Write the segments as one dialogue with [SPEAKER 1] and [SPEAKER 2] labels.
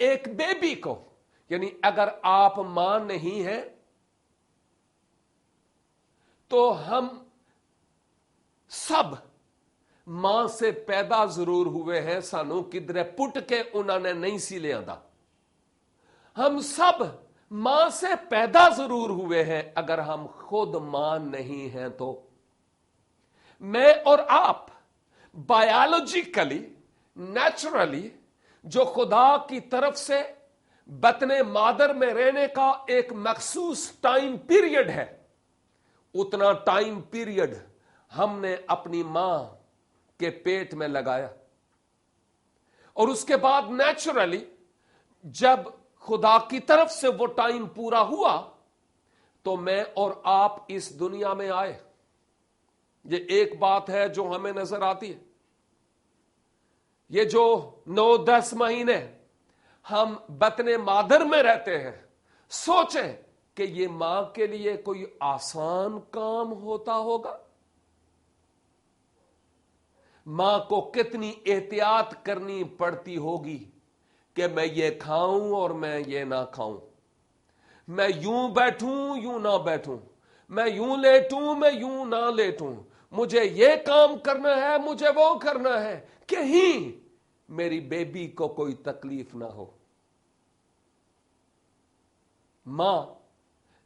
[SPEAKER 1] ایک بیبی کو، یعنی اگر آپ ماں نہیں ہیں تو ہم سب ماں سے پیدا ضرور ہوئے ہیں، سانو کدھر پٹ کے انہوں نے نہیں سی لے آندا۔ ہم سب ماں سے پیدا ضرور ہوئے ہیں، اگر ہم خود ماں نہیں ہیں تو میں اور آپ بایولوجیکلی، نیچرلی، جو خدا کی طرف سے بطن مادر میں رہنے کا ایک مخصوص ٹائم پیریڈ ہے، اتنا ٹائم پیریڈ ہم نے اپنی ماں کے پیٹ میں لگایا، اور اس کے بعد نیچرلی جب خدا کی طرف سے وہ ٹائم پورا ہوا تو میں اور آپ اس دنیا میں آئے۔ یہ ایک بات ہے جو ہمیں نظر آتی ہے، یہ جو 9-10 مہینے ہم بطن مادر میں رہتے ہیں، سوچیں کہ یہ ماں کے لیے کوئی آسان کام ہوتا ہوگا؟ ماں کو کتنی احتیاط کرنی پڑتی ہوگی کہ میں یہ کھاؤں اور میں یہ نہ کھاؤں، میں یوں بیٹھوں یوں نہ بیٹھوں، میں یوں لیٹوں میں یوں نہ لیٹوں، مجھے یہ کام کرنا ہے مجھے وہ کرنا ہے، کہیں میری بیبی کو کوئی تکلیف نہ ہو۔ ماں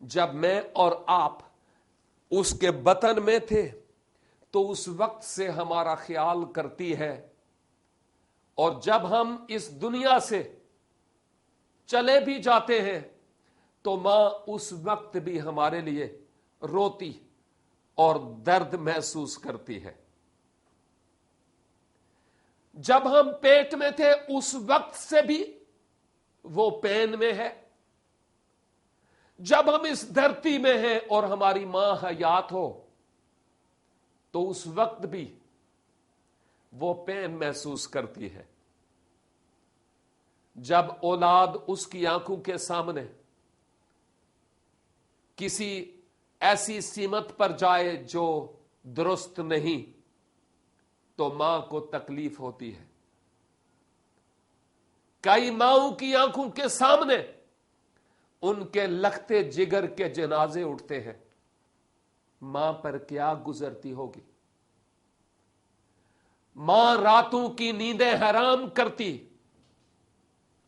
[SPEAKER 1] جب میں اور آپ اس کے بطن میں تھے تو اس وقت سے ہمارا خیال کرتی ہے، اور جب ہم اس دنیا سے چلے بھی جاتے ہیں تو ماں اس وقت بھی ہمارے لیے روتی اور درد محسوس کرتی ہے۔ جب ہم پیٹ میں تھے اس وقت سے بھی وہ پین میں ہے، جب ہم اس دھرتی میں ہیں اور ہماری ماں حیات ہو تو اس وقت بھی وہ پین محسوس کرتی ہے۔ جب اولاد اس کی آنکھوں کے سامنے کسی ایسی سمت پر جائے جو درست نہیں تو ماں کو تکلیف ہوتی ہے۔ کئی ماؤں کی آنکھوں کے سامنے ان کے لختے جگر کے جنازے اٹھتے ہیں، ماں پر کیا گزرتی ہوگی؟ ماں راتوں کی نیندیں حرام کرتی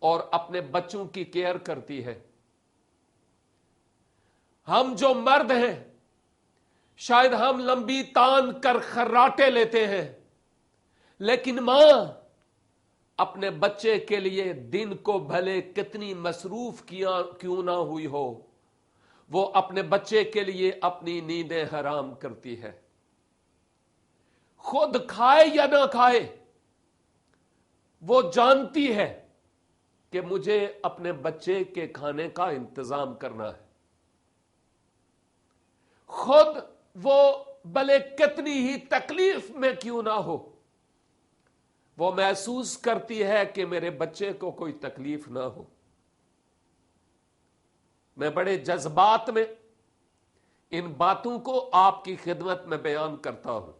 [SPEAKER 1] اور اپنے بچوں کی کیئر کرتی ہے۔ ہم جو مرد ہیں شاید ہم لمبی تان کر خراٹے لیتے ہیں، لیکن ماں اپنے بچے کے لیے دن کو بھلے کتنی مصروف کیوں نہ ہوئی ہو، وہ اپنے بچے کے لیے اپنی نیندیں حرام کرتی ہے۔ خود کھائے یا نہ کھائے وہ جانتی ہے کہ مجھے اپنے بچے کے کھانے کا انتظام کرنا ہے۔ خود وہ بھلے کتنی ہی تکلیف میں کیوں نہ ہو، وہ محسوس کرتی ہے کہ میرے بچے کو کوئی تکلیف نہ ہو۔ میں بڑے جذبات میں ان باتوں کو آپ کی خدمت میں بیان کرتا ہوں،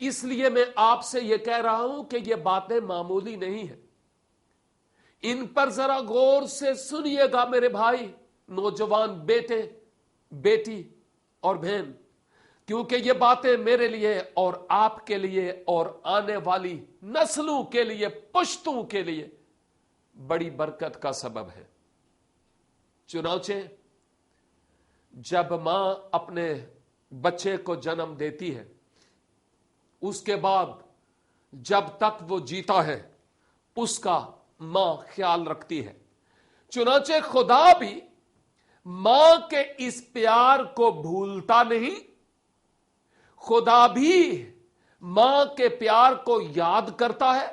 [SPEAKER 1] اس لیے میں آپ سے یہ کہہ رہا ہوں کہ یہ باتیں معمولی نہیں ہیں، ان پر ذرا غور سے سنیے گا میرے بھائی، نوجوان بیٹے، بیٹی اور بہن، کیونکہ یہ باتیں میرے لیے اور آپ کے لیے اور آنے والی نسلوں کے لیے، پشتوں کے لیے بڑی برکت کا سبب ہے۔ چنانچہ جب ماں اپنے بچے کو جنم دیتی ہے، اس کے بعد جب تک وہ جیتا ہے اس کا ماں خیال رکھتی ہے۔ چنانچہ خدا بھی ماں کے اس پیار کو بھولتا نہیں، خدا بھی ماں کے پیار کو یاد کرتا ہے،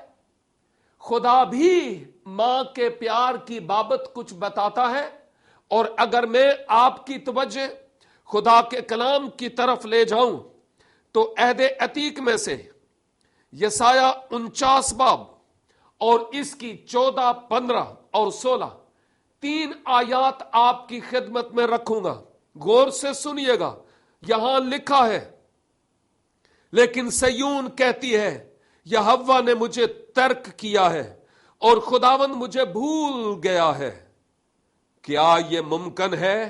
[SPEAKER 1] خدا بھی ماں کے پیار کی بابت کچھ بتاتا ہے۔ اور اگر میں آپ کی توجہ خدا کے کلام کی طرف لے جاؤں تو عہد عتیق میں سے یسایہ 49 باب اور اس کی 14، 15 اور 16 3 آیات آپ کی خدمت میں رکھوں گا، غور سے سنیے گا۔ یہاں لکھا ہے، لیکن سیون کہتی ہے یہوہ نے مجھے ترک کیا ہے اور خداوند مجھے بھول گیا ہے۔ کیا یہ ممکن ہے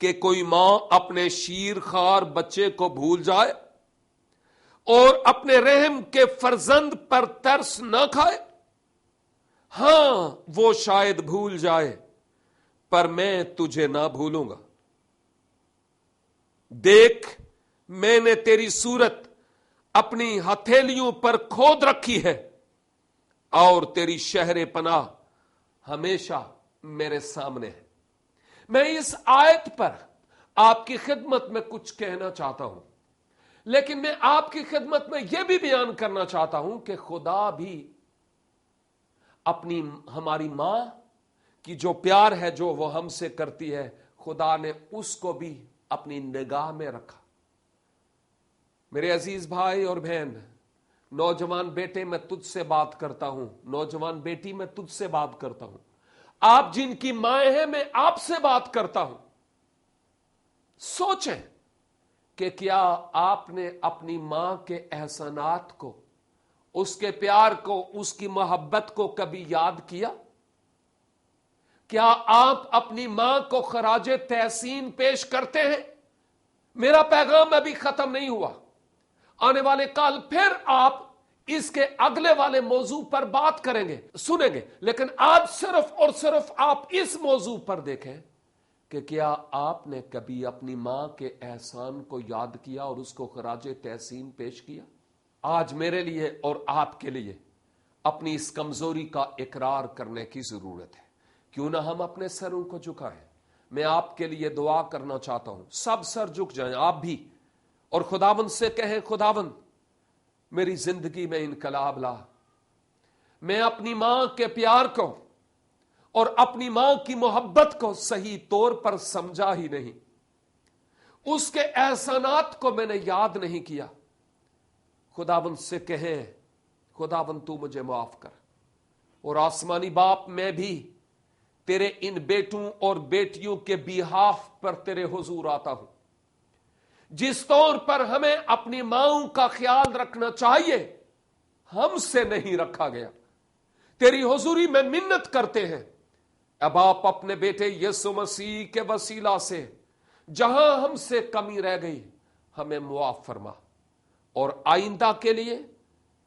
[SPEAKER 1] کہ کوئی ماں اپنے شیر خوار بچے کو بھول جائے اور اپنے رحم کے فرزند پر ترس نہ کھائے؟ ہاں، وہ شاید بھول جائے، پر میں تجھے نہ بھولوں گا۔ دیکھ، میں نے تیری صورت اپنی ہتھیلیوں پر کھود رکھی ہے، اور تیری شہر پناہ ہمیشہ میرے سامنے ہے۔ میں اس آیت پر آپ کی خدمت میں کچھ کہنا چاہتا ہوں، لیکن میں آپ کی خدمت میں یہ بھی بیان کرنا چاہتا ہوں کہ خدا بھی اپنی ہماری ماں کی جو پیار ہے جو وہ ہم سے کرتی ہے، خدا نے اس کو بھی اپنی نگاہ میں رکھا۔ میرے عزیز بھائی اور بہن، نوجوان بیٹے میں تجھ سے بات کرتا ہوں، نوجوان بیٹی میں تجھ سے بات کرتا ہوں، آپ جن کی مائیں ہیں میں آپ سے بات کرتا ہوں۔ سوچیں کہ کیا آپ نے اپنی ماں کے احسانات کو، اس کے پیار کو، اس کی محبت کو کبھی یاد کیا؟ کیا آپ اپنی ماں کو خراج تحسین پیش کرتے ہیں؟ میرا پیغام ابھی ختم نہیں ہوا، آنے والے کال پھر آپ اس کے اگلے والے موضوع پر بات کریں گے، سنیں گے، لیکن آج صرف اور صرف آپ اس موضوع پر دیکھیں کہ کیا آپ نے کبھی اپنی ماں کے احسان کو یاد کیا اور اس کو خراج تحسین پیش کیا؟ آج میرے لیے اور آپ کے لیے اپنی اس کمزوری کا اقرار کرنے کی ضرورت ہے۔ کیوں نہ ہم اپنے سروں کو جھکائیں؟ میں آپ کے لیے دعا کرنا چاہتا ہوں، سب سر جھک جائیں، آپ بھی، اور خداوند سے کہیں، خداوند میری زندگی میں انقلاب لا۔ میں اپنی ماں کے پیار کو اور اپنی ماں کی محبت کو صحیح طور پر سمجھا ہی نہیں، اس کے احسانات کو میں نے یاد نہیں کیا۔ خداوند سے کہیں، خداوند تو مجھے معاف کر، اور آسمانی باپ میں بھی تیرے ان بیٹوں اور بیٹیوں کے بیہاف پر تیرے حضور آتا ہوں۔ جس طور پر ہمیں اپنی ماؤں کا خیال رکھنا چاہیے، ہم سے نہیں رکھا گیا، تیری حضوری میں منت کرتے ہیں، اب آپ اپنے بیٹے یسوع مسیح کے وسیلہ سے جہاں ہم سے کمی رہ گئی ہمیں معاف فرما، اور آئندہ کے لیے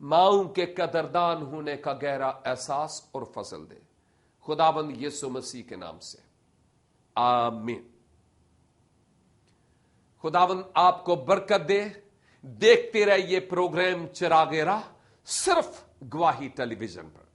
[SPEAKER 1] ماؤں کے قدردان ہونے کا گہرا احساس اور فضل دے، خداوند یسوع مسیح کے نام سے، آمین۔ خداوند آپ کو برکت دے۔ دیکھتے رہیے پروگرام چراغ راہ، صرف گواہی ٹیلی ویژن پر۔